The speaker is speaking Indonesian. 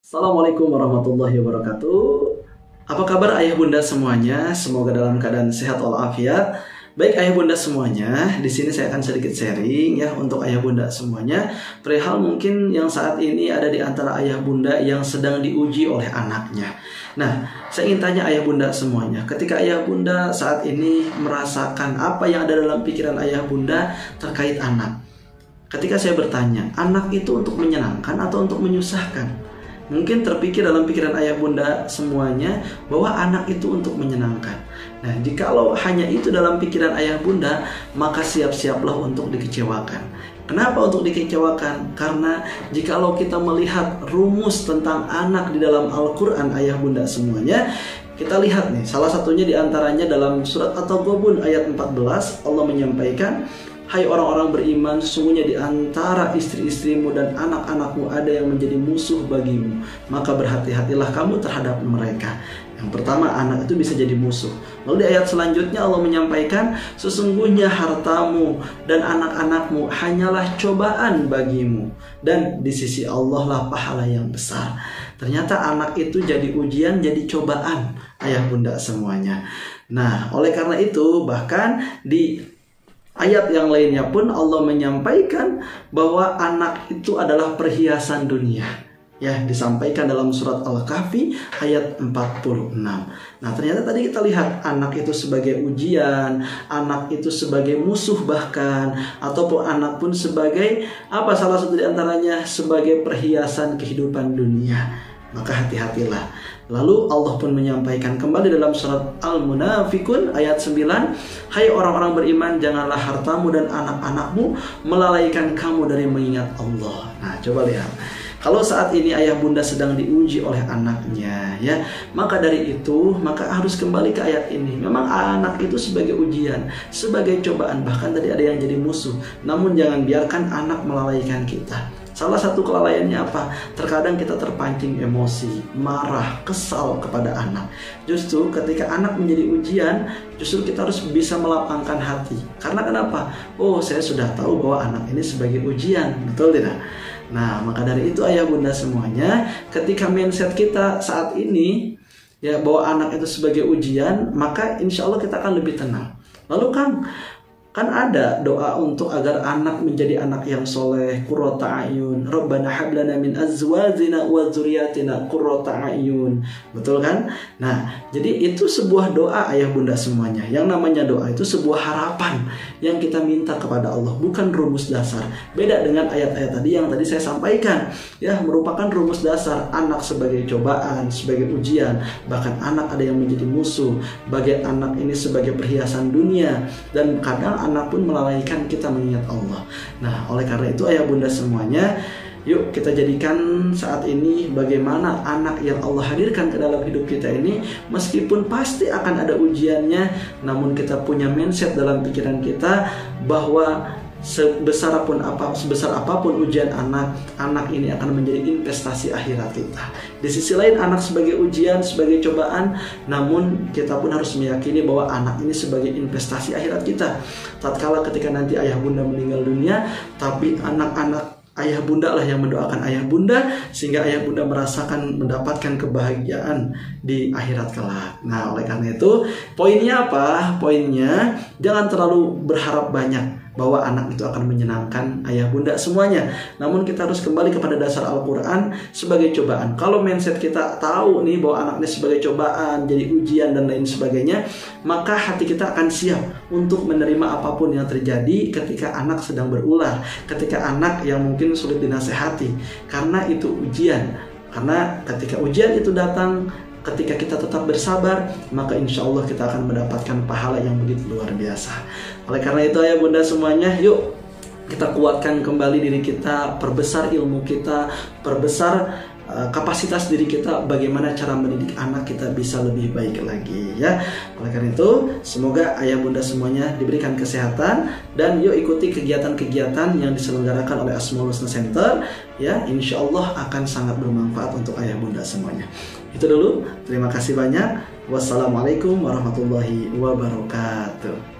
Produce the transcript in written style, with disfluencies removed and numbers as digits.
Assalamualaikum warahmatullahi wabarakatuh. Apa kabar ayah bunda semuanya? Semoga dalam keadaan sehat walafiat. Baik ayah bunda semuanya, di sini saya akan sedikit sharing ya untuk ayah bunda semuanya. Perihal mungkin yang saat ini ada di antara ayah bunda yang sedang diuji oleh anaknya. Nah, saya ingin tanya ayah bunda semuanya, ketika ayah bunda saat ini merasakan apa yang ada dalam pikiran ayah bunda terkait anak. Ketika saya bertanya, anak itu untuk menyenangkan atau untuk menyusahkan? Mungkin terpikir dalam pikiran ayah bunda semuanya bahwa anak itu untuk menyenangkan. Nah, jikalau hanya itu dalam pikiran ayah bunda, maka siap-siaplah untuk dikecewakan. Kenapa untuk dikecewakan? Karena jikalau kita melihat rumus tentang anak di dalam Al-Quran ayah bunda semuanya, kita lihat nih, salah satunya diantaranya dalam surat At-Taghabun ayat 14, Allah menyampaikan, hai orang-orang beriman, sesungguhnya di antara istri-istrimu dan anak-anakmu ada yang menjadi musuh bagimu. Maka berhati-hatilah kamu terhadap mereka. Yang pertama, anak itu bisa jadi musuh. Lalu di ayat selanjutnya Allah menyampaikan, sesungguhnya hartamu dan anak-anakmu hanyalah cobaan bagimu. Dan di sisi Allah lah pahala yang besar. Ternyata anak itu jadi ujian, jadi cobaan ayah bunda semuanya. Nah, oleh karena itu bahkan di ayat yang lainnya pun Allah menyampaikan bahwa anak itu adalah perhiasan dunia. Ya, disampaikan dalam surat Al-Kahfi ayat 46. Nah, ternyata tadi kita lihat anak itu sebagai ujian, anak itu sebagai musuh bahkan, ataupun anak pun sebagai apa, salah satu diantaranya sebagai perhiasan kehidupan dunia. Maka hati-hatilah. Lalu Allah pun menyampaikan kembali dalam surat Al-Munafikun ayat 9, hai orang-orang beriman, janganlah hartamu dan anak-anakmu melalaikan kamu dari mengingat Allah. Nah, coba lihat. Kalau saat ini ayah bunda sedang diuji oleh anaknya, ya, maka dari itu maka harus kembali ke ayat ini. Memang anak itu sebagai ujian, sebagai cobaan, bahkan tadi ada yang jadi musuh. Namun jangan biarkan anak melalaikan kita. Salah satu kelalaiannya apa? Terkadang kita terpancing emosi, marah, kesal kepada anak. Justru ketika anak menjadi ujian, justru kita harus bisa melapangkan hati. Karena kenapa? Oh, saya sudah tahu bahwa anak ini sebagai ujian. Betul tidak? Nah, maka dari itu ayah bunda semuanya, ketika mindset kita saat ini ya bahwa anak itu sebagai ujian, maka insya Allah kita akan lebih tenang. Lalu kan ada doa untuk agar anak menjadi anak yang soleh, qurrata a'yun, Rabbana hab lana min azwajina wa dzurriyyatina qurrata a'yun. Betul kan? Nah, jadi itu sebuah doa ayah bunda semuanya. Yang namanya doa itu sebuah harapan yang kita minta kepada Allah, bukan rumus dasar. Beda dengan ayat-ayat tadi yang tadi saya sampaikan, ya, merupakan rumus dasar anak sebagai cobaan, sebagai ujian, bahkan anak ada yang menjadi musuh, bagian anak ini sebagai perhiasan dunia, dan kadang anak pun melalaikan kita mengingat Allah. Nah, oleh karena itu ayah bunda semuanya, yuk kita jadikan saat ini bagaimana anak yang Allah hadirkan ke dalam hidup kita ini, meskipun pasti akan ada ujiannya, namun kita punya mindset dalam pikiran kita bahwa sebesar apapun ujian anak ini akan menjadi investasi akhirat kita. Di sisi lain anak sebagai ujian, sebagai cobaan, namun kita pun harus meyakini bahwa anak ini sebagai investasi akhirat kita. Tatkala ketika nanti ayah bunda meninggal dunia, tapi anak-anak ayah bunda lah yang mendoakan ayah bunda, sehingga ayah bunda mendapatkan kebahagiaan di akhirat kelak. Nah, oleh karena itu poinnya apa? Poinnya jangan terlalu berharap banyak bahwa anak itu akan menyenangkan ayah bunda semuanya. Namun kita harus kembali kepada dasar Al-Quran sebagai cobaan. Kalau mindset kita tahu nih bahwa anaknya sebagai cobaan, jadi ujian dan lain sebagainya, maka hati kita akan siap untuk menerima apapun yang terjadi ketika anak sedang berulah, ketika anak yang mungkin sulit dinasehati, karena itu ujian. Karena ketika ujian itu datang, ketika kita tetap bersabar, maka insya Allah kita akan mendapatkan pahala yang begitu luar biasa. Oleh karena itu ayah bunda semuanya, yuk kita kuatkan kembali diri kita, perbesar ilmu kita, perbesar kapasitas diri kita, bagaimana cara mendidik anak kita bisa lebih baik lagi, ya. Oleh karena itu semoga ayah bunda semuanya diberikan kesehatan, dan yuk ikuti kegiatan-kegiatan yang diselenggarakan oleh Asmaul Husna Center, ya, insya Allah akan sangat bermanfaat untuk ayah bunda semuanya. Itu dulu, terima kasih banyak. Wassalamualaikum warahmatullahi wabarakatuh.